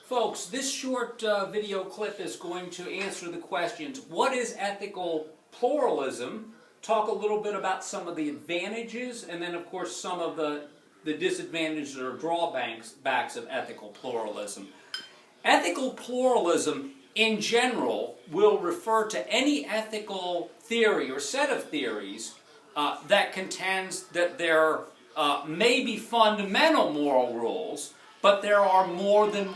Folks, this short video clip is going to answer the questions, what is ethical pluralism? Talk a little bit about some of the advantages, and then of course some of the disadvantages or drawbacks of ethical pluralism. Ethical pluralism in general will refer to any ethical theory or set of theories that contends that there may be fundamental moral rules, but there's more than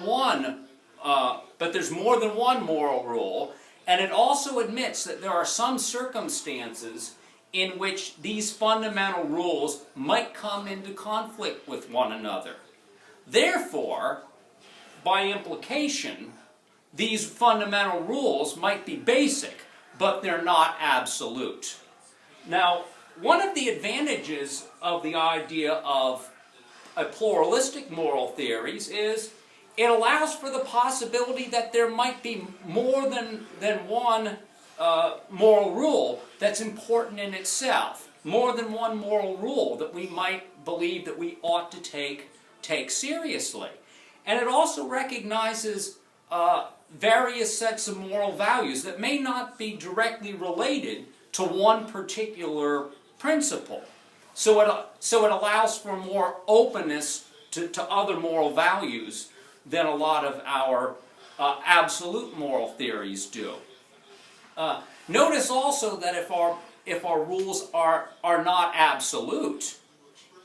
one moral rule, and it also admits that there are some circumstances in which these fundamental rules might come into conflict with one another. Therefore, by implication, these fundamental rules might be basic, but they're not absolute. Now, one of the advantages of the idea of a pluralistic moral theories is it allows for the possibility that there might be more than one moral rule that's important in itself. More than one moral rule that we might believe that we ought to take seriously. And it also recognizes various sets of moral values that may not be directly related to one particular principle. So it allows for more openness to other moral values than a lot of our absolute moral theories do. Notice also that if our rules are not absolute,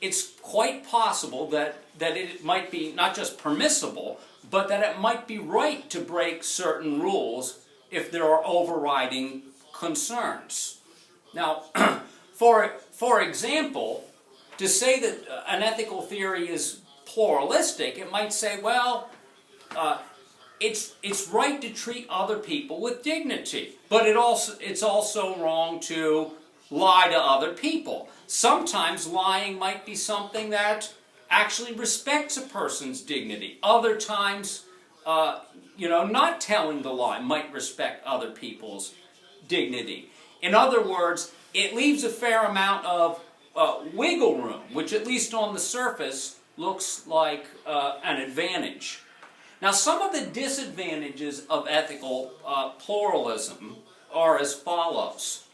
it's quite possible that it might be not just permissible, but that it might be right to break certain rules if there are overriding concerns. Now, for example, to say that an ethical theory is pluralistic, it might say, well, it's right to treat other people with dignity, but it's also wrong to lie to other people. Sometimes lying might be something that actually respects a person's dignity. Other times, not telling the lie might respect other people's dignity. In other words, it leaves a fair amount of wiggle room, which at least on the surface looks like an advantage. Now, some of the disadvantages of ethical pluralism are as follows.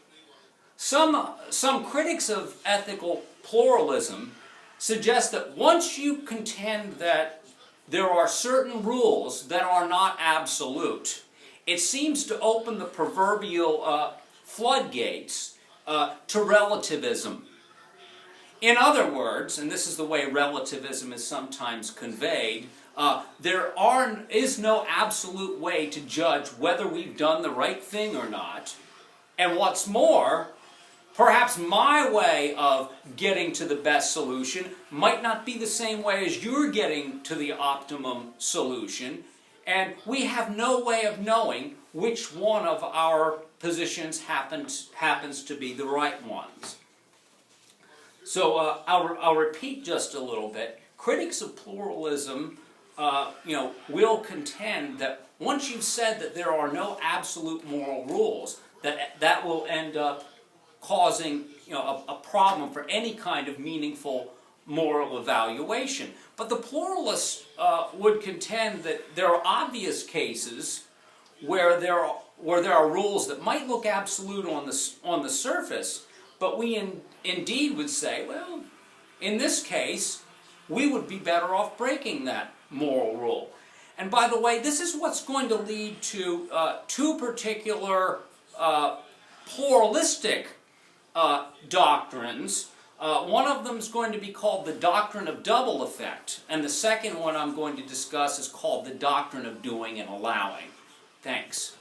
Some critics of ethical pluralism suggest that once you contend that there are certain rules that are not absolute, it seems to open the proverbial floodgates to relativism. In other words, and this is the way relativism is sometimes conveyed, there is no absolute way to judge whether we've done the right thing or not. And what's more, perhaps my way of getting to the best solution might not be the same way as you're getting to the optimum solution, and we have no way of knowing which one of our positions happens to be the right ones. So I'll repeat just a little bit. Critics of pluralism will contend that once you've said that there are no absolute moral rules, that will end up causing a problem for any kind of meaningful moral evaluation. But the pluralists would contend that there are obvious cases where there are rules that might look absolute on the surface, but we indeed would say, well, in this case, we would be better off breaking that moral rule. And by the way, this is what's going to lead to two particular pluralistic doctrines. One of them is going to be called the doctrine of double effect, and the second one I'm going to discuss is called the doctrine of doing and allowing. Thanks.